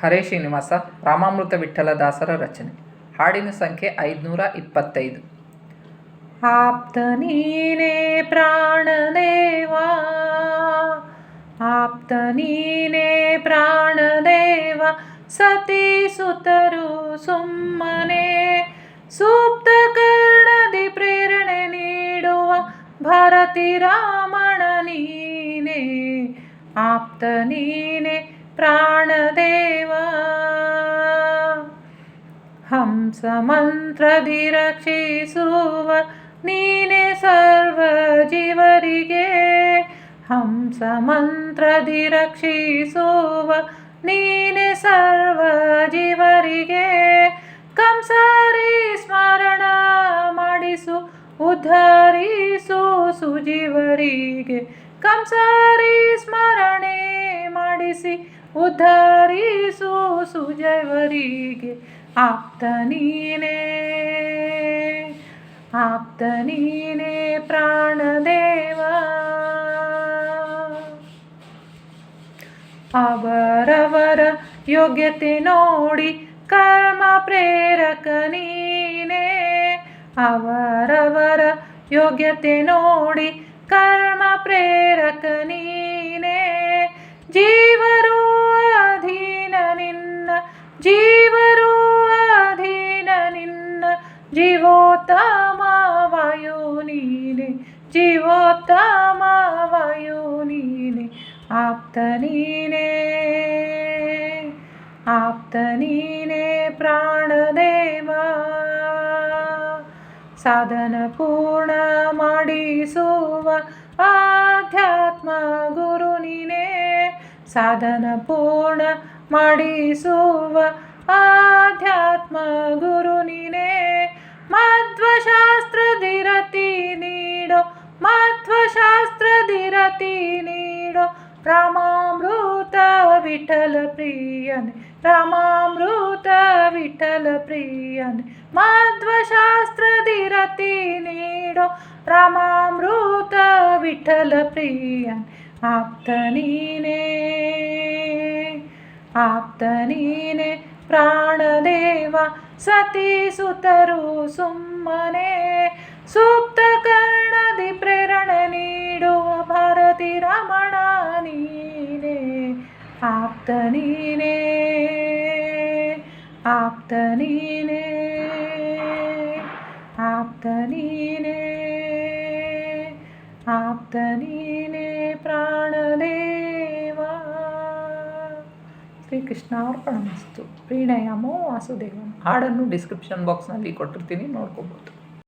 ಹರೇ ಶ್ರೀನಿವಾಸ ರಾಮಾಮೃತ ವಿಠ್ಠಲದಾಸರ ರಚನೆ. ಹಾಡಿನ ಸಂಖ್ಯೆ 525. ಆಪ್ತ ನೀನೇ ಪ್ರಾಣದೇವ, ಆಪ್ತ ನೀನೇ ಪ್ರಾಣದೇವ, ಸತಿ ಸುತರು ಸುಮ್ಮನೆ ಸೂಕ್ತ ಕರ್ಣದಿ ಪ್ರೇರಣೆ ನೀಡುವ ಭಾರತಿ ರಾಮಣ ನೀನೇ. ಆಪ್ತ ನೀನೇ ಪ್ರಾಣದೇವ, ಹಂಸ ಮಂತ್ರದಿ ರಕ್ಷಿಸುವ ನೀನೇ ಸರ್ವ ಜೀವರಿಗೆ. ಹಂಸ ಮಂತ್ರದಿ ರಕ್ಷಿಸುವ ನೀನೇ ಸರ್ವ ಜೀವರಿಗೆ. ಕಂಸಾರಿ ಸ್ಮರಣ ಮಾಡಿಸು ಉದ್ಧರಿಸು ಸುಜೀವರಿಗೆ. ಕಂಸಾರಿ ಸ್ಮರಣೆ ಮಾಡಿಸಿ ಉದ್ಧರಿಸು ಸುಜೀವರಿಗೆ. ಆಪ್ತ ನೀನೇ, ಆಪ್ತ ನೀನೇ ಪ್ರಾಣದೇವ. ಅವರವರ ಯೋಗ್ಯತೆ ನೋಡಿ ಕರ್ಮ ಪ್ರೇರಕ ನೀನೇ. ಅವರವರ ಯೋಗ್ಯತೆ ನೋಡಿ ಕರ್ಮ ಪ್ರೇರಕ ನೀನೇ. ಜೀವರು ಅಧೀನ ನಿನ್ನ, ಜೀವರು ಅಧೀನ ನಿನ್ನ, ಜೀವೋತ್ತಮ ವಾಯು ನೀನೆ, ಜೀವೋತ್ತಮ ವಾಯು ನೀನೆ. ಆಪ್ತ ನೀನೇ, ಆಪ್ತ ನೀನೇ ಪ್ರಾಣದೇವ. ಸಾಧನ ಪೂರ್ಣ ಮಾಡಿಸುವ ಆಧ್ಯಾತ್ಮ ಗುರು ನೀನೇ. ಸಾಧನ ಪೂರ್ಣ ಮಾಡಿಸುವ ಆಧ್ಯಾತ್ಮ ಗುರು ನೀನೇ. ಮಧ್ವಶಾಸ್ತ್ರದಿ ರತಿ ನೀಡೋ, ಮಧ್ವಶಾಸ್ತ್ರದಿ ರತಿ ನೀಡೋ ರಾಮಾಮೃತ ವಿಠಲ ಪ್ರಿಯನೆ, ರಾಮಾಮೃತ ವಿಠಲ ಪ್ರಿಯನೆ. ಮಧ್ವಶಾಸ್ತ್ರದಿ ರತಿ ನೀಡೋ ರಾಮಾಮೃತ ವಿಠಲ ಪ್ರಿಯನೆ. ಆಪ್ತ ನೀನೇ, ಆಪ್ತ ನೀನೇ ಪ್ರಾಣದೇವ, ಸತಿ ಸುತರು ಸುಮ್ಮನೆ ಸೂಕ್ತ ಕರ್ಣದಿ ಪ್ರೇರಣೆ ನೀಡುವ ಭಾರತಿ ರಮಣ ನೀನೇ. ಆಪ್ತ ನೀನೇ, ಆಪ್ತ ನೀನೇ, ಆಪ್ತ ನೀನೇ, ಆಪ್ತ ನೀನೇ ಪ್ರಾಣದೇವ. ಶ್ರೀಕೃಷ್ಣಾರ್ಪಣಮಸ್ತು. ಪ್ರೀಣಯಾಮೋ ವಾಸುದೇವಂ. ಹಾಡನ್ನು ಡಿಸ್ಕ್ರಿಪ್ಷನ್ ಬಾಕ್ಸ್ನಲ್ಲಿ ಕೊಟ್ಟಿರ್ತೀನಿ, ನೋಡ್ಕೋಬೋದು.